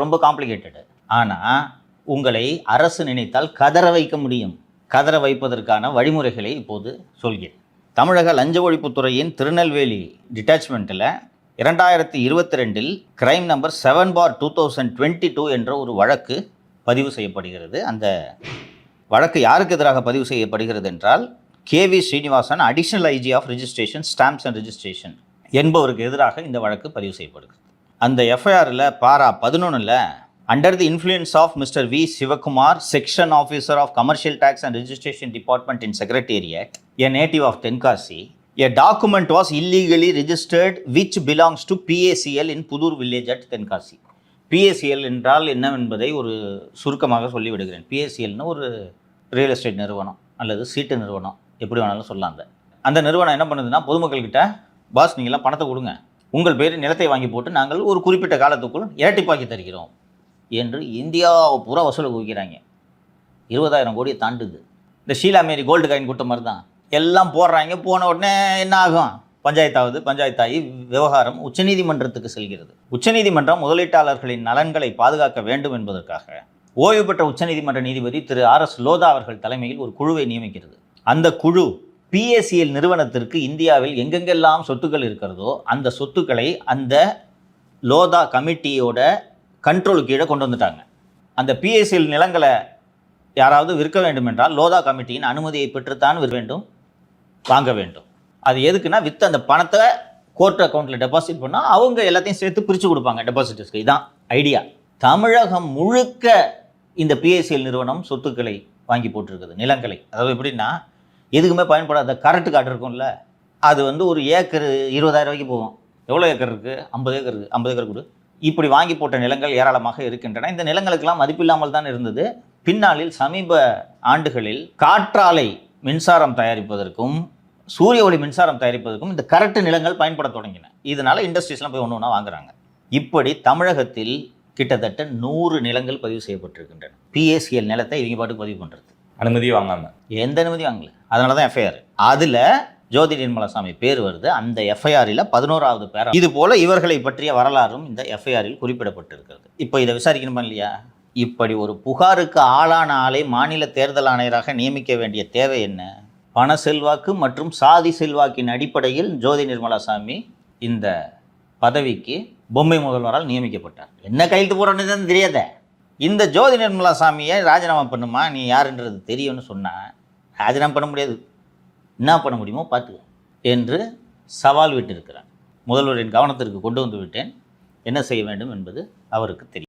ரொம்ப காம்ப்ளிகேட்டடு. ஆனால் உங்களை அரசு நினைத்தால் கதற வைக்க முடியும். கதற வைப்பதற்கான வழிமுறைகளை இப்போது சொல்கிறேன். தமிழக லஞ்ச ஒழிப்புத்துறையின் திருநெல்வேலி டிட்டாச்மெண்ட்டில் 2022 கிரைம் நம்பர் 7/2022 என்ற ஒரு வழக்கு பதிவு செய்யப்படுகிறது. அந்த வழக்கு யாருக்கு எதிராக பதிவு செய்யப்படுகிறது என்றால் KV Srinivasan, additional IG of registration, stamps and registration என்பவருக்கு எதிராக இந்த வழக்கு பதிவு செய்யப்படுகிறது. அந்த FIRல பாரா 11ல் under the influence of mister V. Sivakumar, section officer of commercial taxes and registration department in secretariat, a native of Tenkasi, a document was illegally registered which belongs to PACL in Puthur village at Tenkasi. PACL என்றால் என்னவென்பதை ஒரு சுருக்கமாக சொல்லிவிடுகிறேன். PACLனு ஒரு real estate நிறுவனம் அல்லது சீட்டு நிறுவனம், எப்படி வேணாலும் சொல்லலாம். அந்த நிறுவனம் என்ன பண்ணுதுன்னா, பொதுமக்கள்கிட்ட பாஸ் நீங்களாம் பணத்தை கொடுங்க, உங்கள் பேர் நிலத்தை வாங்கி போட்டு நாங்கள் ஒரு குறிப்பிட்ட காலத்துக்குள் இரட்டிப்பாக்கி தருகிறோம் என்று இந்தியாவை பூரா வசூலை குவிக்கிறாங்க. 20,000 கோடியை தாண்டுது. இந்த ஷீலா மேரி கோல்டு காயின் கூட்ட மாதிரி தான் எல்லாம் போடுறாங்க. போன உடனே என்ன ஆகும்? பஞ்சாயத்தாகி விவகாரம் உச்சநீதிமன்றத்துக்கு செல்கிறது. உச்சநீதிமன்றம் முதலீட்டாளர்களின் நலன்களை பாதுகாக்க வேண்டும் என்பதற்காக ஓய்வு பெற்ற உச்சநீதிமன்ற நீதிபதி திரு RS லோதா அவர்கள் தலைமையில் ஒரு குழுவை நியமிக்கிறது. அந்த குழு PACL நிறுவனத்திற்கு இந்தியாவில் எங்கெங்கெல்லாம் சொத்துக்கள் இருக்கிறதோ அந்த சொத்துக்களை அந்த லோதா கமிட்டியோட கண்ட்ரோல் கீழே கொண்டு வந்துட்டாங்க. அந்த PACL நிலங்களை யாராவது விற்க வேண்டும் என்றால் லோதா கமிட்டியின் அனுமதியை பெற்றுத்தான் வேண்டும், வாங்க வேண்டும். அது எதுக்குன்னா, விற்று அந்த பணத்தை கோர்ட் அக்கௌண்ட்டில் டெபாசிட் பண்ணால் அவங்க எல்லாத்தையும் சேர்த்து பிரித்து கொடுப்பாங்க டெபாசிட்டர்ஸ்க்கு. இதுதான் ஐடியா. தமிழகம் முழுக்க இந்த PACL நிறுவனம் சொத்துக்களை வாங்கி போட்டிருக்குது, நிலங்களை. அதாவது எப்படின்னா, எதுக்குமே பயன்படாத கரண்ட் கார்டு இருக்கும்ல, அது ஒரு ஏக்கர் 20,000 ரூபாய்க்கு போகும். எவ்வளோ ஏக்கர் இருக்குது? 50 ஏக்கர் இருக்குது. 50 ஏக்கர் கொடு. இப்படி வாங்கி போட்ட நிலங்கள் ஏராளமாக இருக்கின்றன. இந்த நிலங்களுக்கெல்லாம் மதிப்பில்லாமல் தான் இருந்தது. பின்னாளில் சமீப ஆண்டுகளில் காற்றாலை மின்சாரம் தயாரிப்பதற்கும் சூரிய ஒளி மின்சாரம் தயாரிப்பதற்கும் இந்த கரண்ட் நிலங்கள் பயன்பட தொடங்கின. இதனால் இண்டஸ்ட்ரீஸ்லாம் போய் ஒன்று வாங்குறாங்க. இப்படி தமிழகத்தில் கிட்டத்தட்ட 100 நிலங்கள் பதிவு செய்யப்பட்டிருக்கின்றன. PACL நிலத்தை இவங்க பாட்டுக்கு பதிவு பண்ணுறது, அனுமதியும் வாங்காமல், எந்த அனுமதியும் வாங்கல. அதனால தான் FIR. அதில் ஜோதி நிர்மலாசாமி பேர் வருது. அந்த FIRல 11வது பேரா. இது போல இவர்களை பற்றிய வரலாறும் இந்த FIRல் குறிப்பிடப்பட்டிருக்கிறது. இப்போ இதை விசாரிக்கணுமா இல்லையா? இப்படி ஒரு புகாருக்கு ஆளான ஆளை மாநில தேர்தல் ஆணையராக நியமிக்க வேண்டிய தேவை என்ன? பண செல்வாக்கு மற்றும் சாதி செல்வாக்கின் அடிப்படையில் ஜோதி நிர்மலாசாமி இந்த பதவிக்கு பொம்மை முதல்வரால் நியமிக்கப்பட்டார். என்ன கையெழுத்து போடுறன்னு தெரியாத. இந்த ஜோதி நிர்மலாசாமியை ராஜினாமா பண்ணுமா, நீ யாருன்றது தெரியும்னு சொன்னால் ராஜினாமா பண்ண முடியாது. என்ன பண்ண முடியுமோ பார்த்து என்று சவால் விட்டிருக்கிறார். முதல்வரின் கவனத்திற்கு கொண்டு வந்து விட்டேன். என்ன செய்ய வேண்டும் என்பது அவருக்கு தெரியும்.